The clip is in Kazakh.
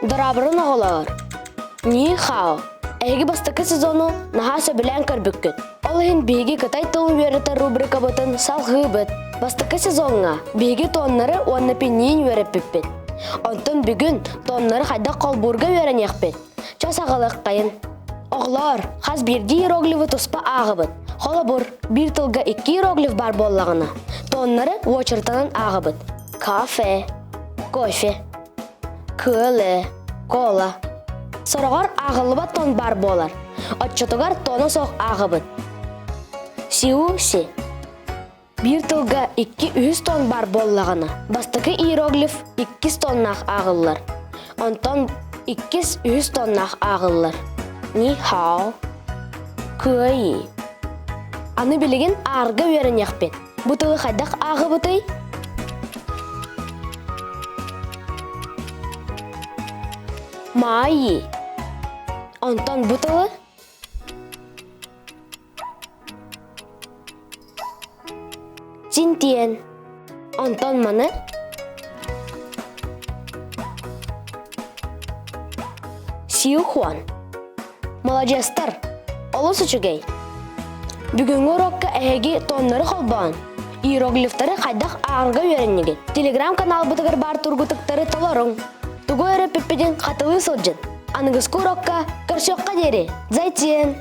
Дарабырын оғылағыр. Ни хао. Эги бастықы сезону наха сөбілен көрбіккіт. Ол хин биги кытай тылын вереті рубрика бұтын салғы бұт. Бастықы сезонға биги тоннары оннапи нейін вереп біппет. Онтын бүгін тоннары қайда қолбурға верен еқпет. Час ағылық қайын. Оғлар, қаз бірді иероглифы тұспа ағы бұт. Қолы бұр, бір тылға 2 иероглиф бар боллағына. Тоннары очыртанын ағы бұт. Кафе, кофе, көлі, кола. Сорағар ағылыба тон бар болар. Отчотығар тоны соқ ағы бұт. Сиу-си. Bir tılga 2-3 ton бар боллағына. Бастықы иероглиф 2 тоннақ ағылылар. Онтон 2-3 тоннақ ағылылар. Ни хау. Күйі. Аны білеген арғы өрін еқпет. Бұтылы қайдақ ағы бұтай? Майы. Онтон бұтылы? Цинтиен. Онтон маны? Сиухуан. Молодестар. Олысы чүгей. Бүгінгі урокка әйге тоннары қолбаған. Иероглифтары қайдақ ағырға өреннеге. Телеграм канал бұтығыр бар тұрғытықтары толарың. Туғы өрі пеппеден қатылы сылжын. Анығызғы урокка көршіққа дері. Зайтен!